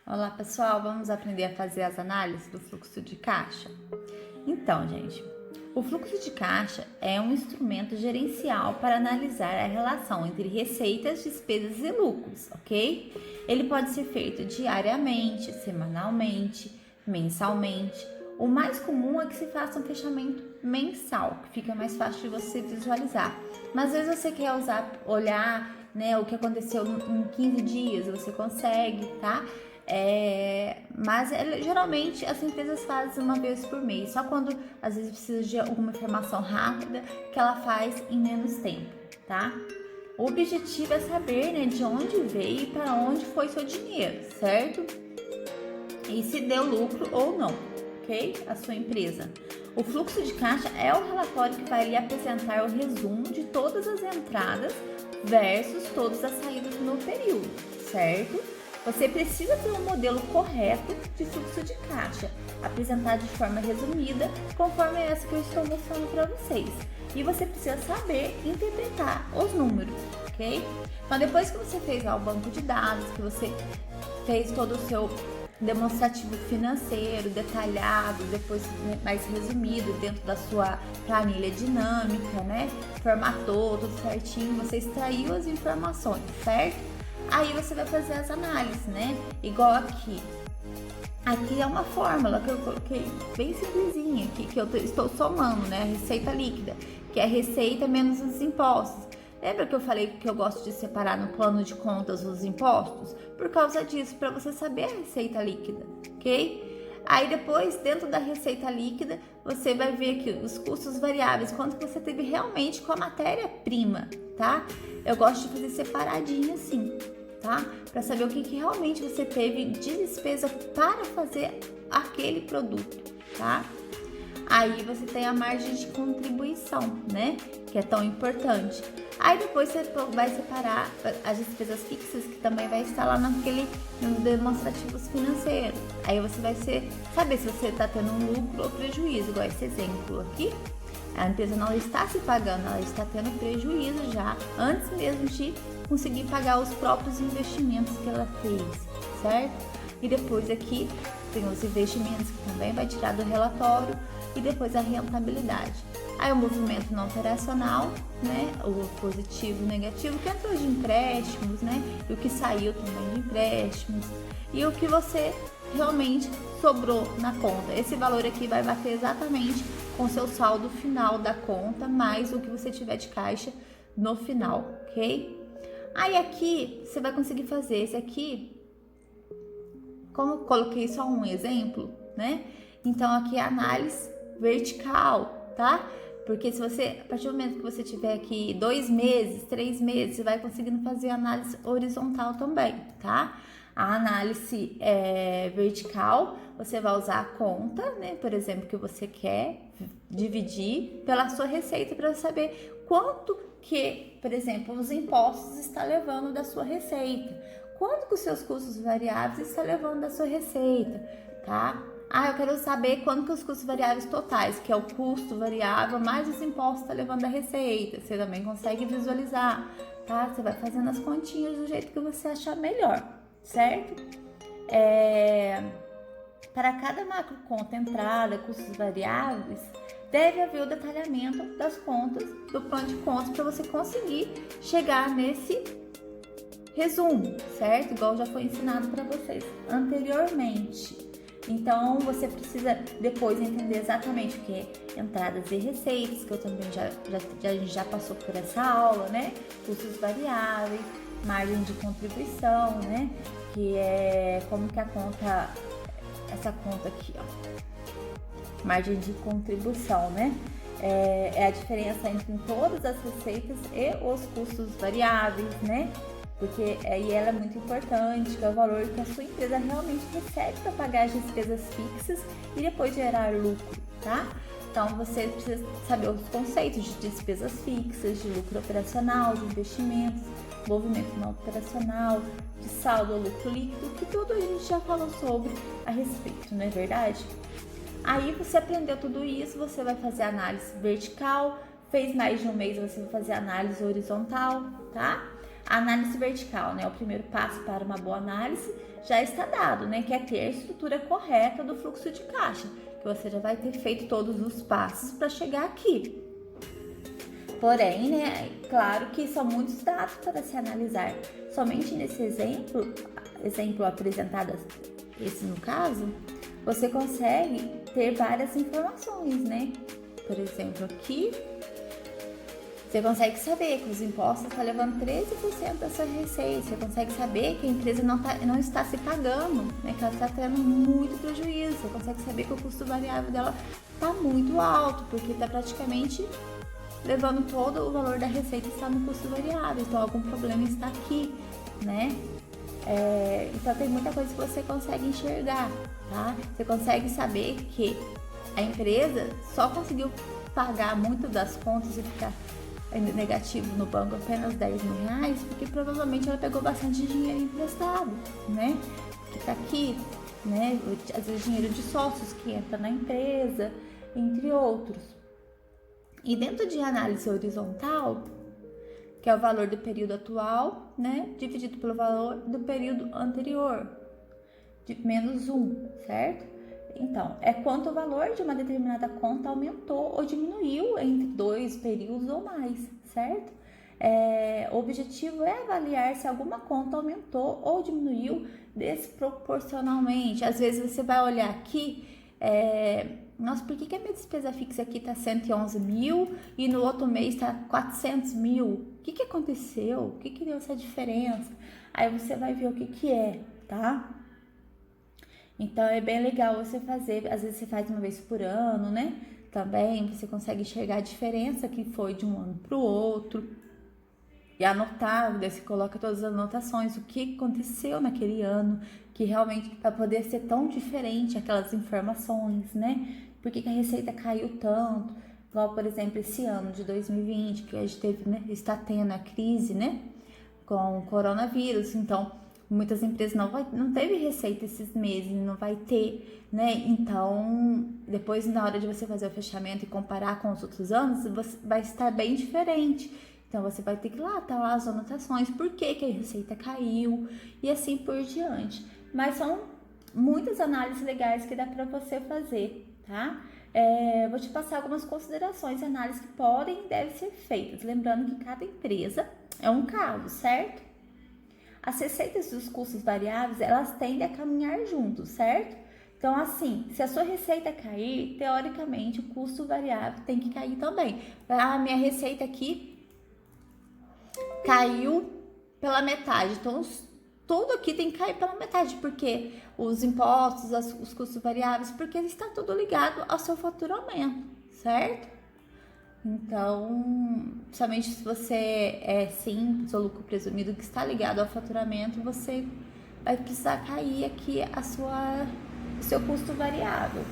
Olá pessoal, vamos aprender a fazer as análises do fluxo de caixa? Então, gente, o fluxo de caixa é um instrumento gerencial para analisar a relação entre receitas, despesas e lucros, ok? Ele pode ser feito diariamente, semanalmente, mensalmente. O mais comum é que se faça um fechamento mensal, que fica mais fácil de você visualizar. Mas às vezes você quer olhar, né, o que aconteceu em 15 dias, você consegue, tá? Mas geralmente as empresas fazem uma vez por mês, só quando às vezes precisa de alguma informação rápida que ela faz em menos tempo, tá? O objetivo é saber, né, de onde veio e para onde foi seu dinheiro, certo? E se deu lucro ou não, ok? A sua empresa. O fluxo de caixa é o relatório que vai lhe apresentar o resumo de todas as entradas versus todas as saídas no período, certo? Você precisa ter um modelo correto de fluxo de caixa, apresentado de forma resumida, conforme essa que eu estou mostrando para vocês. E você precisa saber interpretar os números, ok? Então, depois que você fez o banco de dados, que você fez todo o seu demonstrativo financeiro, detalhado, depois mais resumido dentro da sua planilha dinâmica, né? Formatou tudo certinho, você extraiu as informações, certo? Aí você vai fazer as análises, né? Igual aqui. Aqui é uma fórmula que eu coloquei bem simplesinha aqui, que eu estou somando, né? A receita líquida, que é a receita menos os impostos. Lembra que eu falei que eu gosto de separar no plano de contas os impostos? Por causa disso, para você saber a receita líquida, ok? Aí depois, dentro da receita líquida, você vai ver aqui os custos variáveis, quanto você teve realmente com a matéria-prima, tá? Eu gosto de fazer separadinho assim, tá? Para saber o que realmente você teve de despesa para fazer aquele produto, tá? Aí você tem a margem de contribuição, né? Que é tão importante. Aí depois você vai separar as despesas fixas, que também vai estar lá nos demonstrativos financeiros. Aí você vai saber se você está tendo um lucro ou prejuízo, igual esse exemplo aqui. A empresa não está se pagando, ela está tendo prejuízo já, antes mesmo de conseguir pagar os próprios investimentos que ela fez, certo? E depois aqui tem os investimentos que também vai tirar do relatório e depois a rentabilidade. Aí o movimento não operacional, né? O positivo e o negativo, que entrou de empréstimos, né? E o que saiu também de empréstimos. E o que você realmente sobrou na conta. Esse valor aqui vai bater exatamente com o seu saldo final da conta, mais o que você tiver de caixa no final, ok? Aí aqui você vai conseguir fazer esse aqui, como eu coloquei só um exemplo, né? Então aqui é análise vertical, tá? Porque se você, a partir do momento que você tiver aqui 2 meses, 3 meses, você vai conseguindo fazer análise horizontal também, tá? A análise vertical, você vai usar a conta, né? Por exemplo, que você quer dividir pela sua receita para saber quanto que, por exemplo, os impostos está levando da sua receita, quanto que os seus custos variáveis está levando da sua receita, tá? Eu quero saber quanto que os custos variáveis totais, que é o custo variável mais os impostos está levando da receita. Você também consegue visualizar, tá? Você vai fazendo as continhas do jeito que você achar melhor, certo? Para cada macro conta, entrada, custos variáveis, deve haver o detalhamento das contas, do plano de contas, para você conseguir chegar nesse resumo, certo? Igual já foi ensinado para vocês anteriormente. Então, você precisa depois entender exatamente o que é entradas e receitas, que eu também a gente já passou por essa aula, né? Custos variáveis, margem de contribuição, né? Que é como que essa conta aqui, ó. Margem de contribuição, né? É a diferença entre todas as receitas e os custos variáveis, né? Porque aí ela é muito importante, que é o valor que a sua empresa realmente recebe para pagar as despesas fixas e depois gerar lucro, tá? Então, você precisa saber os conceitos de despesas fixas, de lucro operacional, de investimentos, movimento não operacional, de saldo ou lucro líquido, que tudo a gente já falou sobre a respeito, não é verdade? Aí, você aprendeu tudo isso, você vai fazer análise vertical, fez mais de um mês, você vai fazer análise horizontal, tá? A análise vertical, né? O primeiro passo para uma boa análise já está dado, né? Que é ter a estrutura correta do fluxo de caixa, que você já vai ter feito todos os passos para chegar aqui. Porém, né, claro que são muitos dados para se analisar. Somente nesse exemplo apresentado, esse no caso, você consegue ter várias informações, né? Por exemplo, aqui, você consegue saber que os impostos estão levando 13% da sua receita. Você consegue saber que a empresa não está se pagando, né? Que ela está tendo muito prejuízo. Você consegue saber que o custo variável dela está muito alto, porque está praticamente levando todo o valor da receita está no custo variável, então algum problema está aqui, né? Então tem muita coisa que você consegue enxergar, tá? Você consegue saber que a empresa só conseguiu pagar muito das contas e ficar negativo no banco apenas R$10.000, porque provavelmente ela pegou bastante dinheiro emprestado, né? Que tá aqui, né? Às vezes dinheiro de sócios que entra na empresa, entre outros. E dentro de análise horizontal, que é o valor do período atual, né, dividido pelo valor do período anterior, de menos 1, certo? Então, é quanto o valor de uma determinada conta aumentou ou diminuiu entre 2 períodos ou mais, certo? O objetivo é avaliar se alguma conta aumentou ou diminuiu desproporcionalmente. Às vezes você vai olhar aqui, nossa, por que a minha despesa fixa aqui está 111 mil e no outro mês está 400 mil? O que aconteceu? O que deu essa diferença? Aí você vai ver o que é, tá? Então é bem legal você fazer, às vezes você faz uma vez por ano, né? Também você consegue enxergar a diferença que foi de um ano para o outro e anotar, daí você coloca todas as anotações, o que aconteceu naquele ano, que realmente para poder ser tão diferente aquelas informações, né? Por que a receita caiu tanto? Igual, por exemplo, esse ano de 2020, que a gente teve, né? Está tendo a crise, né? Com o coronavírus, então muitas empresas não teve receita esses meses, não vai ter, né? Então, depois na hora de você fazer o fechamento e comparar com os outros anos, vai estar bem diferente. Então, você vai ter que lá as anotações, por que a receita caiu e assim por diante. Mas são muitas análises legais que dá para você fazer, tá? Vou te passar algumas considerações e análises que podem e devem ser feitas. Lembrando que cada empresa é um caso, certo? As receitas dos custos variáveis, elas tendem a caminhar juntos, certo? Então, assim, se a sua receita cair, teoricamente, o custo variável tem que cair também. Minha receita aqui caiu pela metade, então tudo aqui tem que cair pela metade, porque os impostos, os custos variáveis, porque está tudo ligado ao seu faturamento, certo? Então, somente se você é simples ou lucro presumido que está ligado ao faturamento, você vai precisar cair aqui o seu custo variável.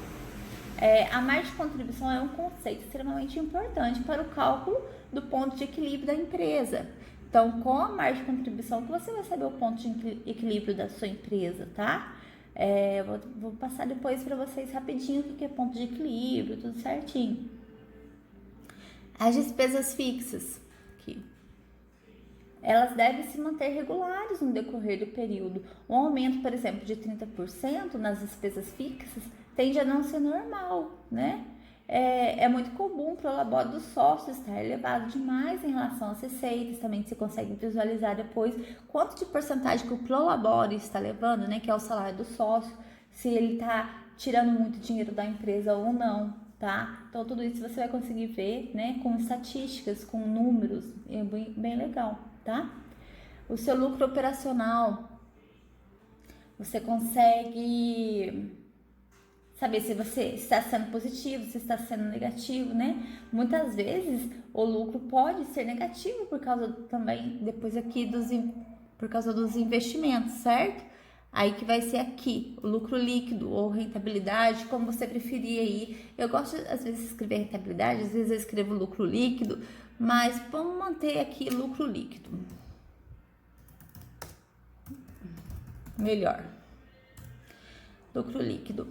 A margem de contribuição é um conceito extremamente importante para o cálculo do ponto de equilíbrio da empresa. Então, com a margem de contribuição que você vai saber o ponto de equilíbrio da sua empresa, tá? Vou passar depois para vocês rapidinho o que é ponto de equilíbrio, tudo certinho. As despesas fixas, aqui, elas devem se manter regulares no decorrer do período. Um aumento, por exemplo, de 30% nas despesas fixas tende a não ser normal, né? É muito comum para o labore dos sócios estar elevado demais em relação às receitas. Também você consegue visualizar depois quanto de porcentagem que o prolabore está levando, né? Que é o salário do sócio, se ele está tirando muito dinheiro da empresa ou não, tá? Então tudo isso você vai conseguir ver, né? Com estatísticas, com números, é bem legal, tá? O seu lucro operacional, você consegue saber se você está sendo positivo, se está sendo negativo, né? Muitas vezes o lucro pode ser negativo por causa também, depois aqui, por causa dos investimentos, certo? Aí que vai ser aqui, o lucro líquido ou rentabilidade, como você preferir aí. Eu gosto, às vezes, de escrever rentabilidade, às vezes eu escrevo lucro líquido, mas vamos manter aqui lucro líquido. Melhor. Lucro líquido.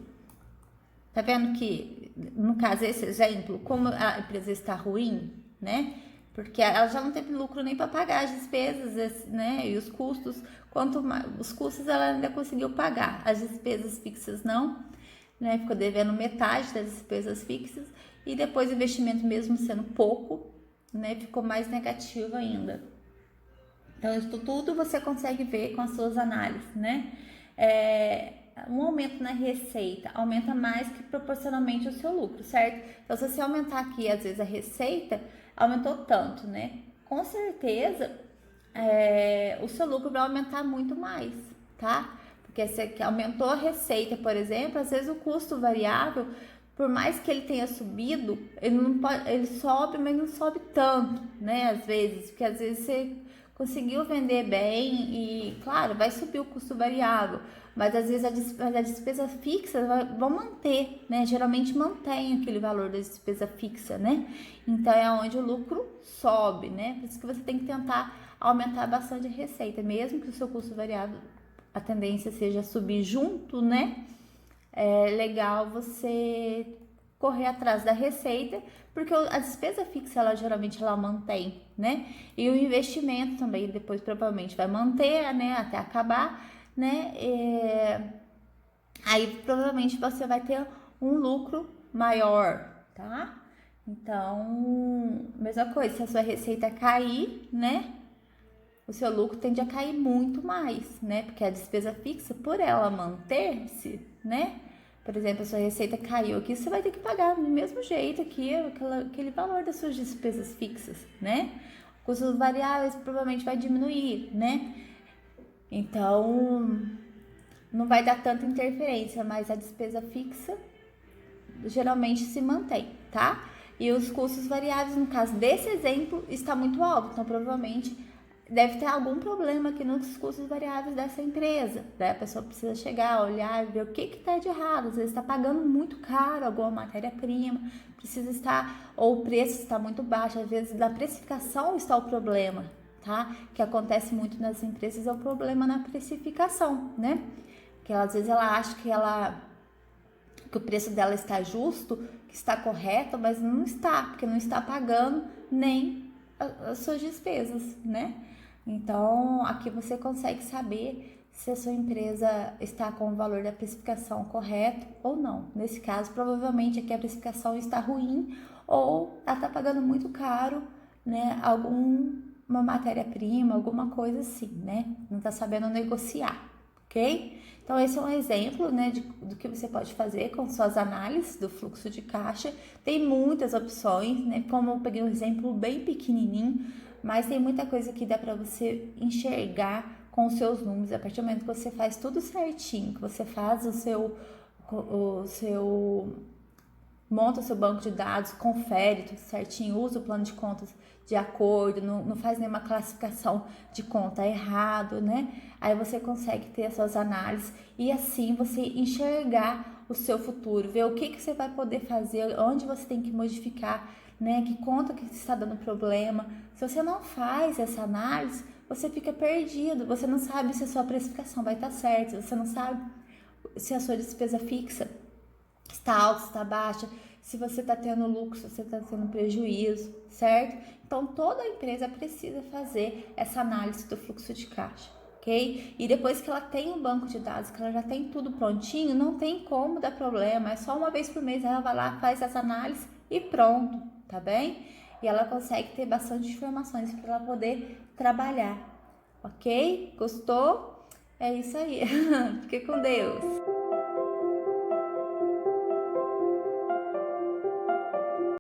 Tá vendo que, no caso, esse exemplo, como a empresa está ruim, né? porque ela já não teve lucro nem para pagar as despesas, né? E os custos, quanto mais, os custos ela ainda conseguiu pagar, as despesas fixas não, né? Ficou devendo metade das despesas fixas e depois o investimento mesmo sendo pouco, né? Ficou mais negativo ainda. Então isso tudo você consegue ver com as suas análises, né? Um aumento na receita aumenta mais que proporcionalmente o seu lucro, certo? Então, se você aumentar aqui, às vezes, a receita, aumentou tanto, né? Com certeza, o seu lucro vai aumentar muito mais, tá? Porque se aumentou a receita, por exemplo, às vezes o custo variável, por mais que ele tenha subido, ele sobe, mas não sobe tanto, né? Às vezes, porque às vezes você conseguiu vender bem e, claro, vai subir o custo variável, mas às vezes a despesa fixa vão manter, né? Geralmente mantém aquele valor da despesa fixa, né? Então é onde o lucro sobe, né? Por isso que você tem que tentar aumentar bastante a receita, mesmo que o seu custo variável, a tendência seja subir junto, né? É legal você correr atrás da receita, porque a despesa fixa ela geralmente ela mantém, né? E o investimento também depois provavelmente vai manter, né? Até acabar, né? Aí provavelmente você vai ter um lucro maior, tá? Então, mesma coisa, se a sua receita cair, né? O seu lucro tende a cair muito mais, né? Porque a despesa fixa, por ela manter-se, né? Por exemplo, a sua receita caiu aqui, você vai ter que pagar do mesmo jeito aqui aquele valor das suas despesas fixas, né? Custos variáveis provavelmente vai diminuir, né? Então, não vai dar tanta interferência, mas a despesa fixa geralmente se mantém, tá? E os custos variáveis, no caso desse exemplo, está muito alto, então provavelmente deve ter algum problema aqui nos custos variáveis dessa empresa, né? A pessoa precisa chegar, olhar e ver o que está de errado. Às vezes está pagando muito caro alguma matéria-prima, precisa estar, ou o preço está muito baixo, às vezes na precificação está o problema, tá? Que acontece muito nas empresas é o problema na precificação, né? Que às vezes ela acha que o preço dela está justo, que está correto, mas não está, porque não está pagando nem as suas despesas, né? Então, aqui você consegue saber se a sua empresa está com o valor da precificação correto ou não. Nesse caso, provavelmente aqui a precificação está ruim ou ela está pagando muito caro, né? Uma matéria-prima, alguma coisa assim, né? Não está sabendo negociar, ok? Então, esse é um exemplo, né, do que você pode fazer com suas análises do fluxo de caixa. Tem muitas opções, né? Como eu peguei um exemplo bem pequenininho, mas tem muita coisa que dá para você enxergar com os seus números. A partir do momento que você faz tudo certinho, que você faz monta o seu banco de dados, confere tudo certinho, usa o plano de contas de acordo, não faz nenhuma classificação de conta errado, né? Aí você consegue ter as suas análises e assim você enxergar o seu futuro, ver o que você vai poder fazer, onde você tem que modificar, né? Que conta que está dando problema. Se você não faz essa análise, você fica perdido, você não sabe se a sua precificação vai estar certa, você não sabe se a sua despesa fixa está alta, está baixa, se você está tendo lucro, se você está tendo prejuízo, certo? Então, toda empresa precisa fazer essa análise do fluxo de caixa, ok? E depois que ela tem um banco de dados, que ela já tem tudo prontinho, não tem como dar problema, é só uma vez por mês ela vai lá, faz essa análise e pronto, tá bem? E ela consegue ter bastante informações para ela poder trabalhar, ok? Gostou? É isso aí. Fique com Deus.